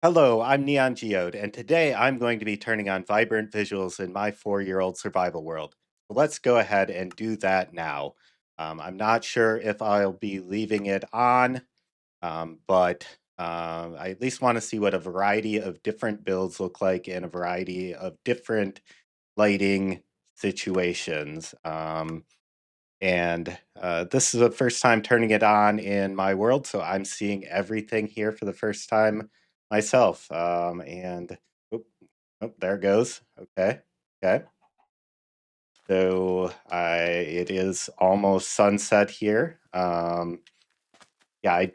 Hello, I'm Neon Geode, and today I'm going to be turning on vibrant visuals in my 4-year-old survival world. So let's go ahead and do that now. I'm not sure if I'll be leaving it on, but I at least want to see what a variety of different builds look like in a variety of different lighting situations. And this is the first time turning it on in my world, so I'm seeing everything here for the first time myself. And oop, oh, there it goes. Okay, okay. So it is almost sunset here. Yeah, I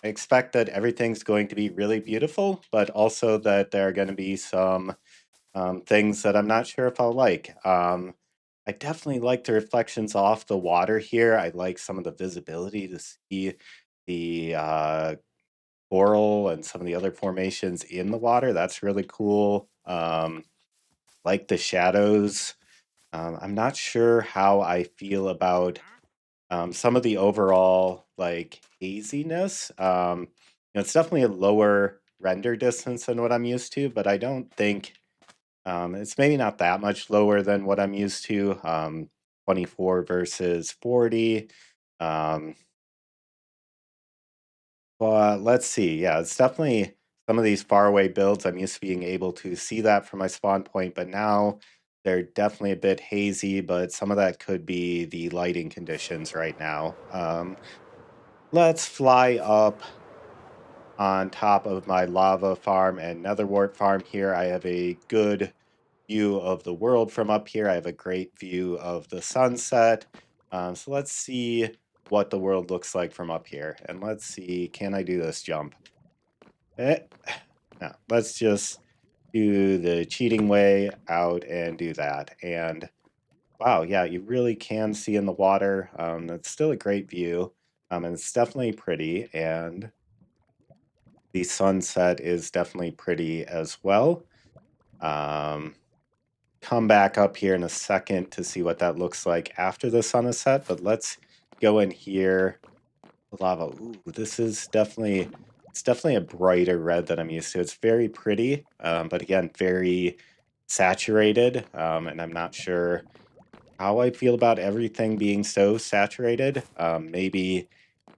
expect that everything's going to be really beautiful, but also that there are going to be some things that I'm not sure if I'll like. I definitely like the reflections off the water here. I like some of the visibility to see the coral and some of the other formations in the water. That's really cool. Like the shadows. I'm not sure how I feel about some of the overall like haziness. It's definitely a lower render distance than what I'm used to, but I don't think it's maybe not that much lower than what I'm used to. 24 versus 40. Um, but let's see. Yeah, it's definitely some of these faraway builds. I'm used to being able to see that from my spawn point, but now they're definitely a bit hazy. But some of that could be the lighting conditions right now. Let's fly up on top of my lava farm and netherwart farm here. I have a good view of the world from up here. I have a great view of the sunset. So let's see what the world looks like from up here. And let's see, can I do this jump? Eh, no, let's just do the cheating way out and do that. And wow, yeah, you really can see in the water. It's still a great view. And it's definitely pretty. And the sunset is definitely pretty as well. Um, come back up here in a second to see what that looks like after the sun is set, but let's go in here. Lava. Ooh, this is definitely it's definitely a brighter red than I'm used to. It's very pretty, but again, very saturated. And I'm not sure how I feel about everything being so saturated. Maybe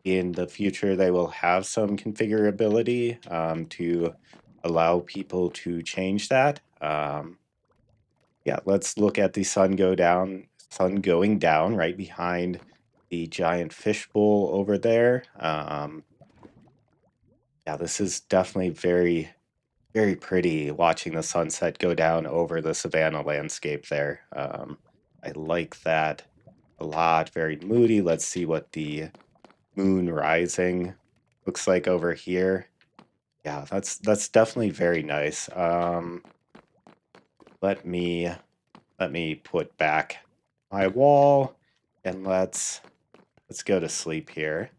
in the future they will have some configurability to allow people to change that. Yeah, let's look at the sun going down right behind the giant fishbowl over there. Yeah, this is definitely very, very pretty watching the sunset go down over the savanna landscape there. I like that a lot. Very moody. Let's see what the moon rising looks like over here. Yeah, that's definitely very nice. Let me let me put back my wall and let's go to sleep here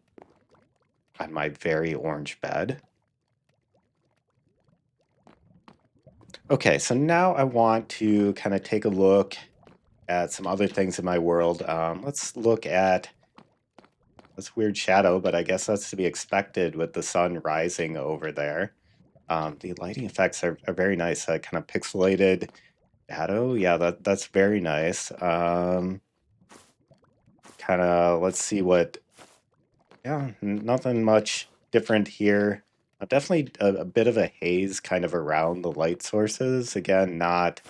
on my very orange bed. Okay, so now I want to kind of take a look at some other things in my world. Let's look at this weird shadow, but I guess that's to be expected with the sun rising over there. The lighting effects are very nice. Kind of pixelated shadow. Yeah, that's very nice. Kind of, let's see what Yeah, nothing much different here. Definitely a bit of a haze kind of around the light sources. Again, not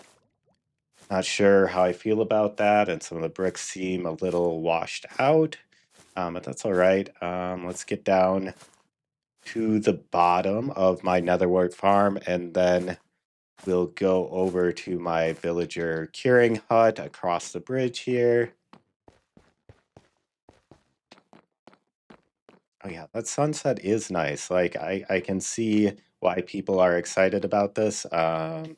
sure how I feel about that, and some of the bricks seem a little washed out, but that's all right. Let's get down to the bottom of my netherwart farm, and then we'll go over to my villager curing hut across the bridge here. Oh yeah, that sunset is nice. Like I can see why people are excited about this. Right.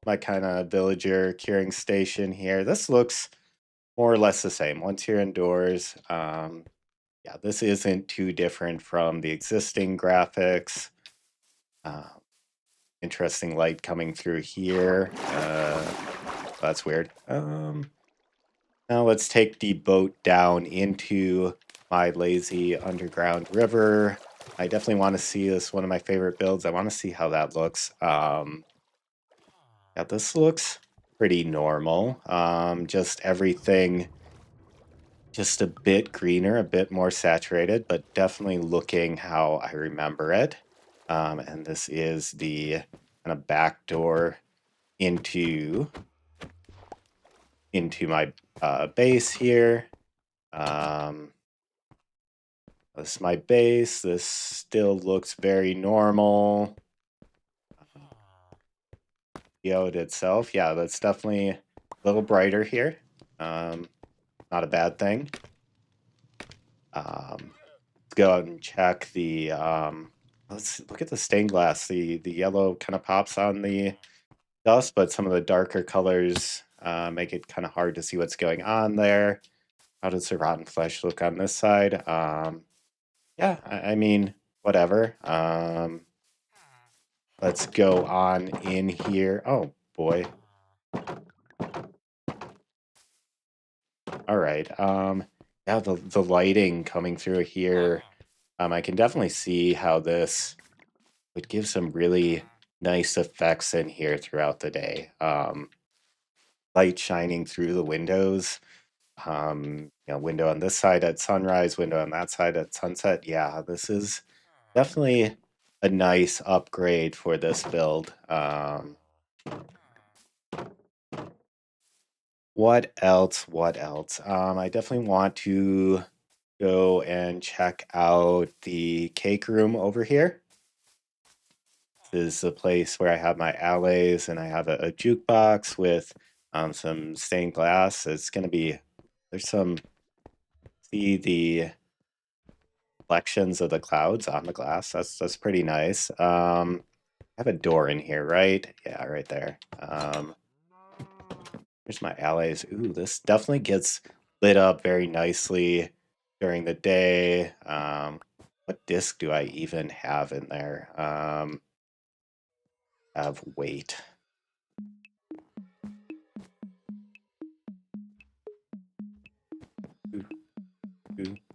My kind of villager curing station here. This looks more or less the same once you're indoors. Yeah, this isn't too different from the existing graphics. Uh, interesting light coming through here. That's weird. Now let's take the boat down into my lazy underground river. I definitely want to see this. One of my favorite builds. I want to see how that looks. Yeah, this looks pretty normal. Just everything just a bit greener, a bit more saturated, but definitely looking how I remember it. And this is the kind of back door into my base here. This is my base. This still looks very normal. Geode itself, yeah, that's definitely a little brighter here. Not a bad thing. Let's go out and check the. Let's look at the stained glass. The yellow kind of pops on the dust, but some of the darker colors make it kind of hard to see what's going on there. How does the rotten flesh look on this side? Yeah, I mean, whatever. Let's go on in here. Oh boy. All right. Yeah, the lighting coming through here. I can definitely see how this would give some really nice effects in here throughout the day. Light shining through the windows. Window on this side at sunrise, window on that side at sunset. Yeah, this is definitely a nice upgrade for this build. What else? What else? I definitely want to go and check out the cake room over here. This is the place where I have my allays and I have a jukebox with some stained glass. It's going to be, there's some, see the reflections of the clouds on the glass. That's pretty nice. I have a door in here, right? Yeah, right there. Here's my allays. Ooh, this definitely gets lit up very nicely during the day. What disc do I even have in there? Have weight.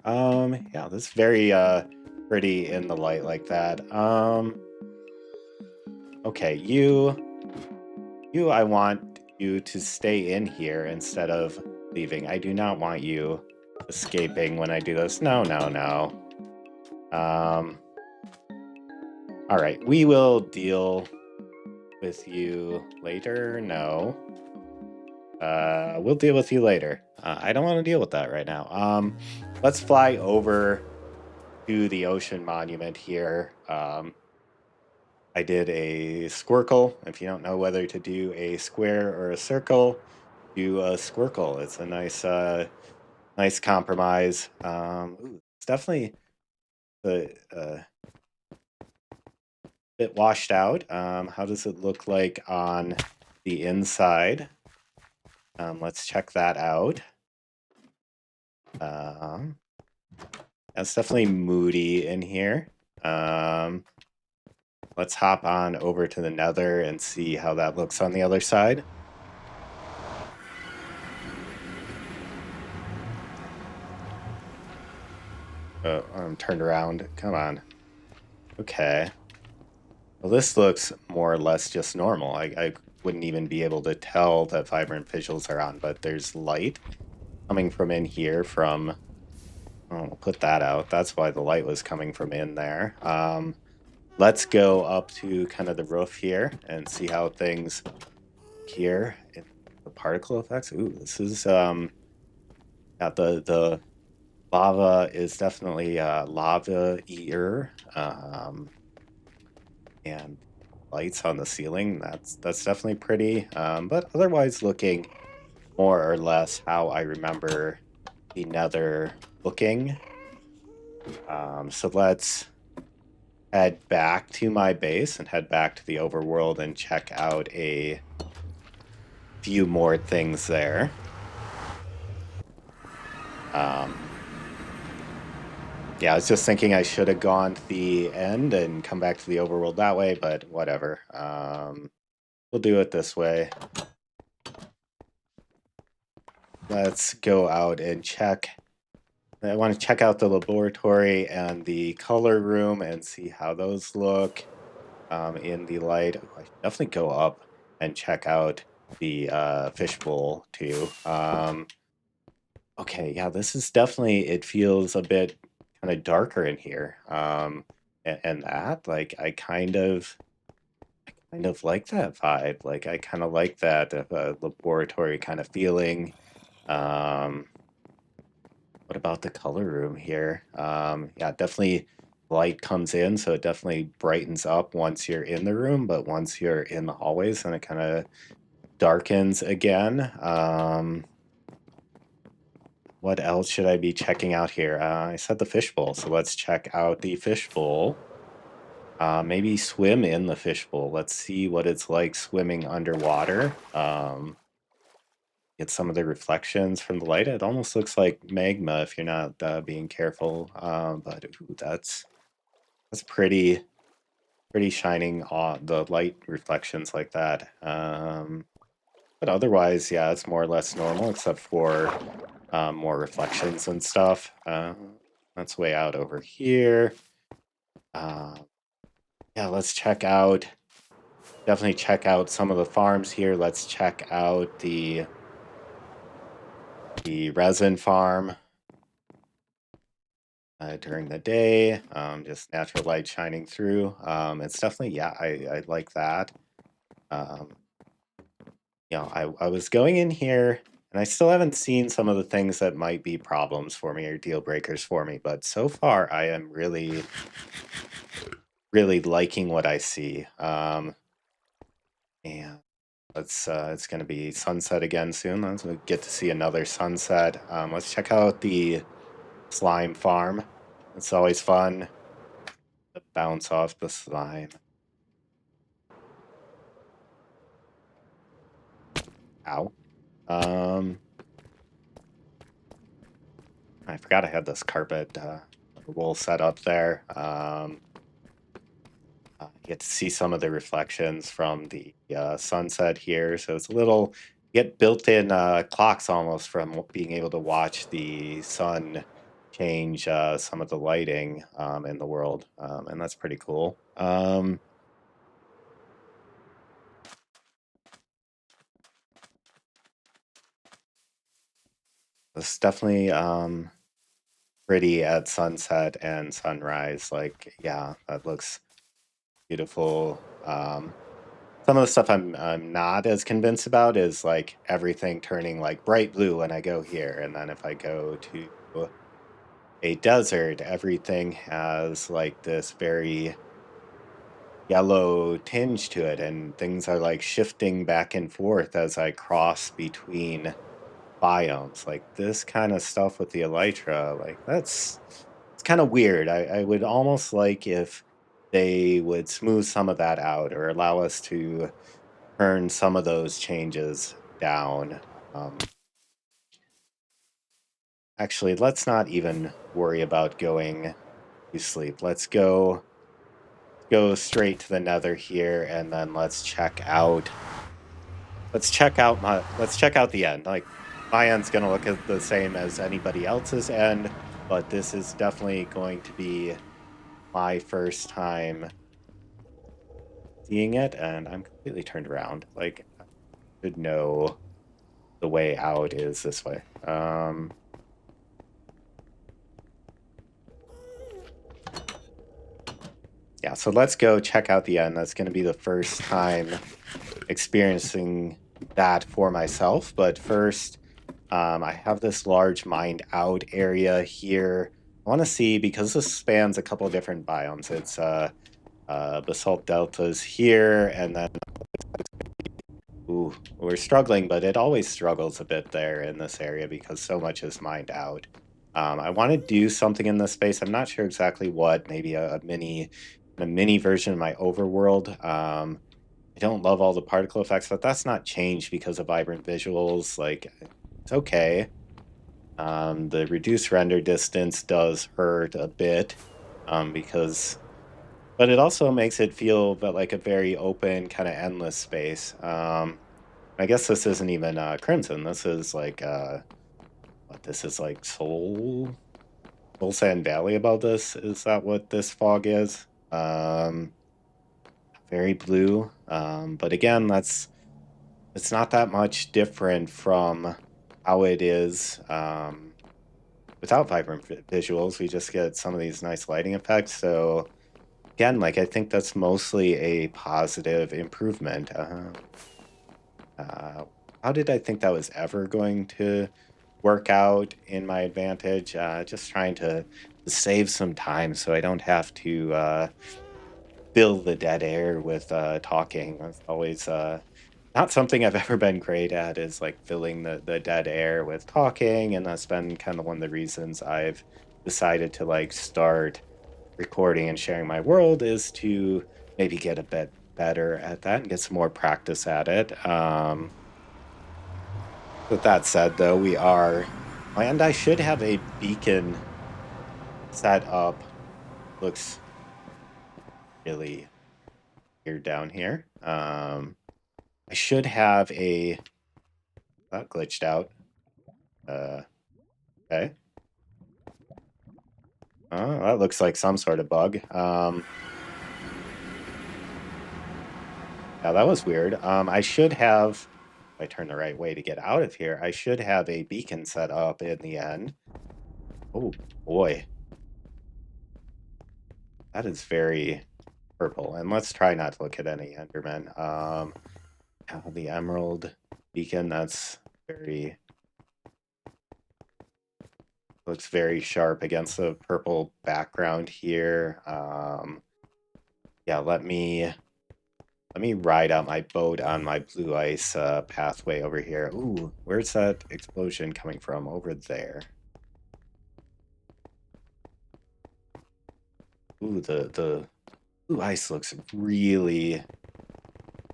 Yeah, this is very pretty in the light like that. Okay, I want you to stay in here instead of leaving. I do not want you escaping when I do this. No, no, no. All right, we will deal with you later. No. We'll deal with you later. I don't want to deal with that right now. Let's fly over to the ocean monument here. I did a squircle. If you don't know whether to do a square or a circle, do a squircle. It's a nice compromise. It's definitely a bit washed out. How does it look like on the inside? Let's check that out. It's definitely moody in here. Let's hop on over to the nether and see how that looks on the other side. Oh, I'm turned around. Come on. Okay. Well, this looks more or less just normal. I wouldn't even be able to tell that vibrant visuals are on, but there's light coming from in here from... Oh, we'll put that out. That's why the light was coming from in there. Let's go up to kind of the roof here and see how things here in the particle effects. Ooh, this is yeah, the lava is definitely lava-eater. And lights on the ceiling, that's definitely pretty. But otherwise looking more or less how I remember the nether looking. So let's head back to my base and head back to the overworld and check out a few more things there. Yeah, I was just thinking I should have gone to the end and come back to the overworld that way, but whatever. We'll do it this way. Let's go out and check I want to check out the laboratory and the color room and see how those look in the light. Oh, I should definitely go up and check out the fishbowl too. Okay, yeah, this is definitely, it feels a bit kind of darker in here. And that, like, I kind of like that vibe. Like, I kind of like that laboratory kind of feeling. Um, what about the color room here? Yeah, definitely light comes in, so it definitely brightens up once you're in the room, but once you're in the hallways, then it kind of darkens again. What else should I be checking out here? I said the fishbowl, so let's check out the fishbowl. Maybe swim in the fishbowl. Let's see what it's like swimming underwater. Get some of the reflections from the light. It almost looks like magma if you're not being careful. But ooh, that's pretty shining on the light reflections like that. But otherwise, yeah, it's more or less normal except for more reflections and stuff. That's way out over here. Uh, yeah, let's definitely check out some of the farms here. Let's check out the resin farm during the day. Just natural light shining through. It's definitely, yeah, I like that. Um, I was going in here and I still haven't seen some of the things that might be problems for me or deal breakers for me, but so far I am really, really liking what I see. And it's going to be sunset again soon. Let's get to see another sunset. Let's check out the slime farm. It's always fun to bounce off the slime. Ow. Um, I forgot I had this carpet wool set up there. You get to see some of the reflections from the sunset here, so it's a little get built-in clocks almost from being able to watch the sun change some of the lighting in the world, and that's pretty cool. It's definitely pretty at sunset and sunrise. Like, yeah, that looks beautiful. Some of the stuff I'm not as convinced about is like everything turning like bright blue when I go here, and then if I go to a desert, everything has like this very yellow tinge to it, and things are like shifting back and forth as I cross between biomes. Like this kind of stuff with the elytra, like it's kind of weird. I would almost like if they would smooth some of that out or allow us to turn some of those changes down. Um, Actually, let's not even worry about going to sleep. Let's go straight to the nether here, and then let's check out the end. Like my end's gonna look at the same as anybody else's end, but this is definitely going to be my first time seeing it, and I'm completely turned around. Like I should know the way out is this way. Yeah, so let's go check out the end. That's going to be the first time experiencing that for myself. But first, I have this large mined out area here. I want to see, because this spans a couple of different biomes. It's basalt deltas here, and then ooh, we're struggling, but it always struggles a bit there in this area because so much is mined out. I want to do something in this space. I'm not sure exactly what. Maybe a mini version of my overworld. I don't love all the particle effects, but that's not changed because of vibrant visuals. Like it's okay. The reduced render distance does hurt a bit because, but it also makes it feel but like a very open, kind of endless space. I guess this isn't even Crimson. This is like what? This is like Soul. Full Sand Valley about this. Is that what this fog is? Very blue. But again, it's not that much different from how it is without vibrant visuals. We just get some of these nice lighting effects. So again, like I think that's mostly a positive improvement. How did I think that was ever going to work out in my advantage? Just trying to save some time so I don't have to fill the dead air with talking. That's always not something I've ever been great at, is like filling the dead air with talking, and that's been kind of one of the reasons I've decided to like start recording and sharing my world, is to maybe get a bit better at that and get some more practice at it. With that said, though, we are, and I should have a beacon set up. Looks really weird down here. I should have a, that glitched out. Okay. Oh, that looks like some sort of bug. Yeah, that was weird. I should have, if I turn the right way to get out of here, I should have a beacon set up in the end. Oh, boy. That is very purple. And let's try not to look at any Endermen. The emerald beacon, that's very, looks very sharp against the purple background here. Yeah, let me ride out my boat on my blue ice pathway over here. Ooh, where's that explosion coming from? Over there. Ooh, the blue ice looks really,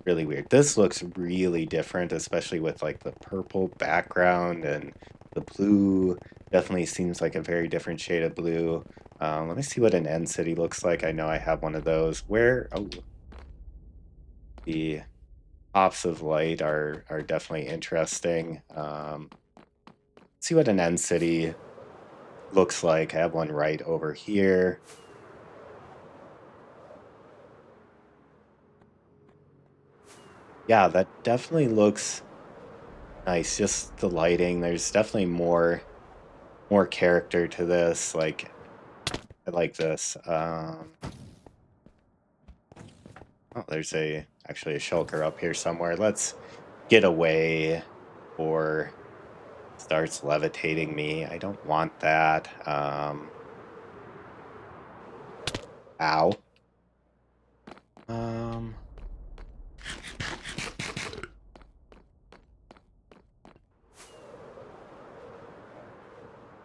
really weird. This looks really different, especially with like the purple background, and the blue definitely seems like a very different shade of blue. Let me see what an end city looks like. I know I have one of those. Where, oh, the pops of light are definitely interesting. Let's see what an end city looks like. I have one right over here. Yeah, that definitely looks nice. Just the lighting. There's definitely more character to this. Like, I like this. Oh, there's actually a shulker up here somewhere. Let's get away, or starts levitating me. I don't want that. Ow.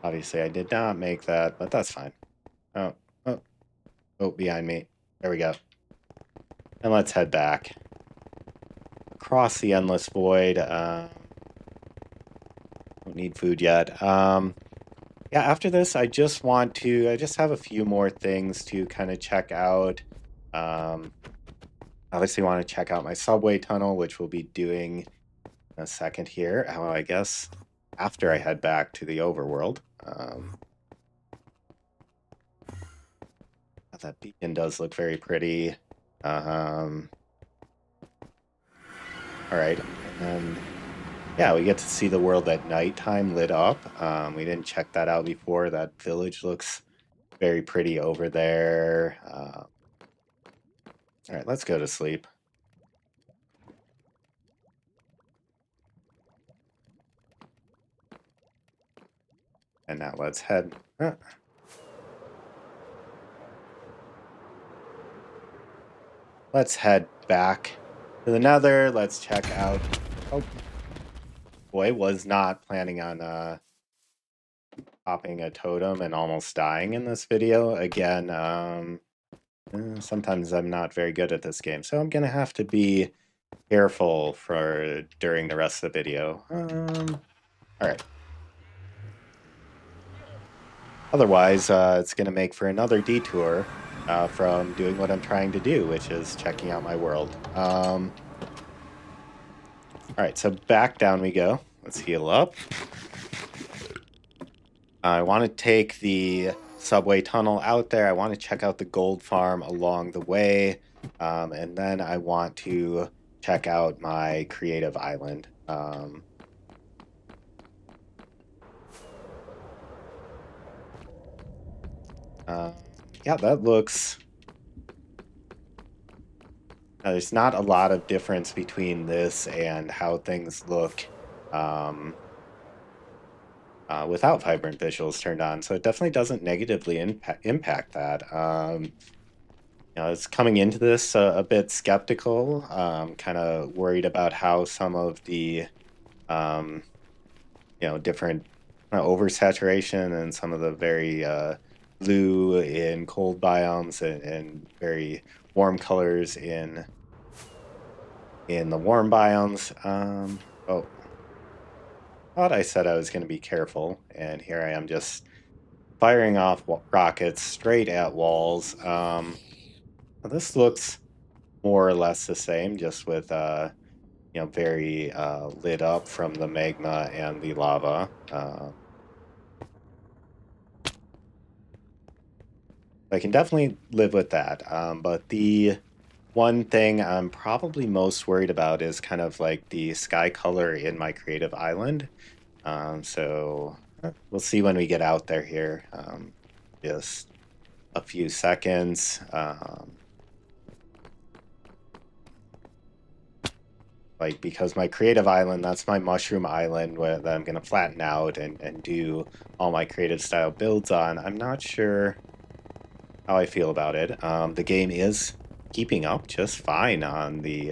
Obviously I did not make that, but that's fine. Oh, oh, oh, behind me. There we go. And let's head back. Across the endless void. Don't need food yet. Yeah, after this, I just have a few more things to kind of check out. Obviously want to check out my subway tunnel, which we'll be doing in a second here. I guess after I head back to the overworld. That beacon does look very pretty. All right, and yeah, we get to see the world at nighttime lit up. We didn't check that out before. That village looks very pretty over there. All right, let's go to sleep. And now let's head. Let's head back to the Nether. Let's check out. Oh, boy, was not planning on popping a totem and almost dying in this video again. Sometimes I'm not very good at this game, so I'm gonna have to be careful for during the rest of the video. All right. Otherwise, it's gonna make for another detour from doing what I'm trying to do, which is checking out my world. All right, so back down we go. Let's heal up. I want to take the subway tunnel out there. I want to check out the gold farm along the way. And then I want to check out my creative island. Uh, yeah, that looks. There's not a lot of difference between this and how things look um, without vibrant visuals turned on. So it definitely doesn't negatively impact that. It's coming into this a bit skeptical, kind of worried about how some of the um, different oversaturation and some of the very blue in cold biomes and very warm colors in the warm biomes. Oh, thought I said I was going to be careful, and here I am just firing off rockets straight at walls. This looks more or less the same, just with very lit up from the magma and the lava. I can definitely live with that. But the one thing I'm probably most worried about is kind of like the sky color in my creative island. So we'll see when we get out there here. Just a few seconds. Like because my creative island, that's my mushroom island where that I'm gonna flatten out and do all my creative style builds on. I'm not sure how I feel about it. The game is keeping up just fine on the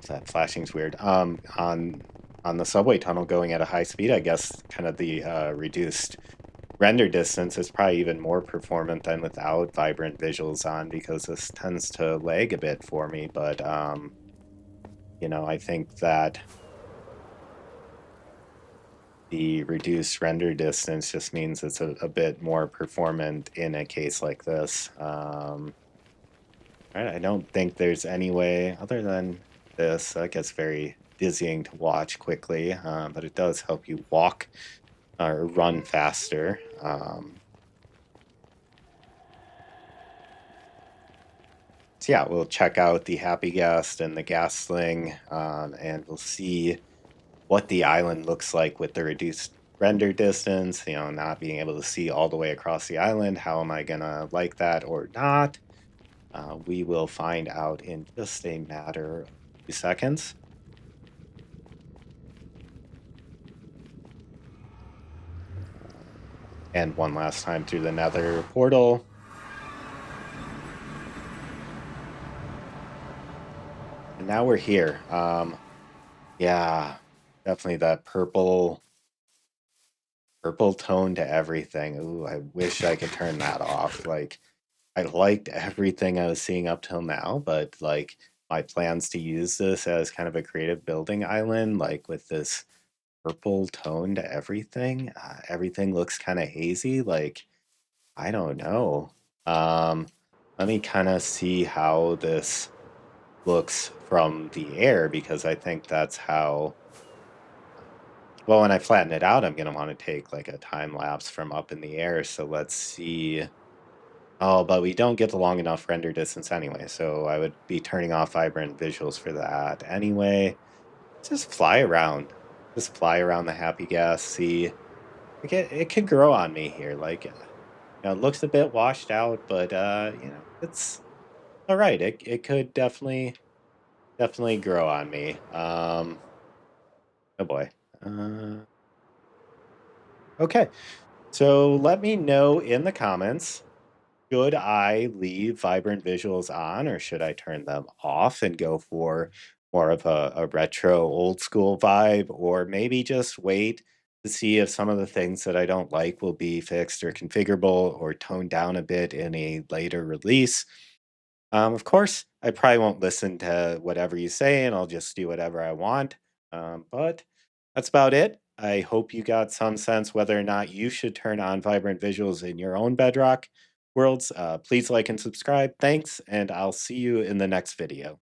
that flashing's weird. On the subway tunnel going at a high speed, I guess kind of the reduced render distance is probably even more performant than without vibrant visuals on because this tends to lag a bit for me. But I think that the reduced render distance just means it's a bit more performant in a case like this. Right, I don't think there's any way other than this. That gets very dizzying to watch quickly, but it does help you walk or run faster. So yeah, we'll check out the Happy Guest and the Gas Sling, and we'll see what the island looks like with the reduced render distance. Not being able to see all the way across the island. How am I gonna like that or not? We will find out in just a matter of a few seconds. And one last time through the Nether portal. And now we're here. Yeah, definitely that purple tone to everything. Ooh, I wish I could turn that off. Like, I liked everything I was seeing up till now, but like my plans to use this as kind of a creative building island, like with this purple tone to everything, everything looks kind of hazy. Like, I don't know. Um, Let me kind of see how this looks from the air because I think that's how. Well, when I flatten it out, I'm gonna want to take like a time lapse from up in the air. So let's see. Oh, but we don't get the long enough render distance anyway, so I would be turning off vibrant visuals for that anyway. Just fly around. Just fly around the happy gas. See, it could grow on me here. Like, it looks a bit washed out, but it's all right. It could definitely grow on me. Oh boy. Okay. So let me know in the comments. Should I leave vibrant visuals on or should I turn them off and go for more of a retro old school vibe? Or maybe just wait to see if some of the things that I don't like will be fixed or configurable or toned down a bit in a later release. Of course, I probably won't listen to whatever you say and I'll just do whatever I want. But that's about it. I hope you got some sense whether or not you should turn on vibrant visuals in your own Bedrock worlds. Please like and subscribe. Thanks, and I'll see you in the next video.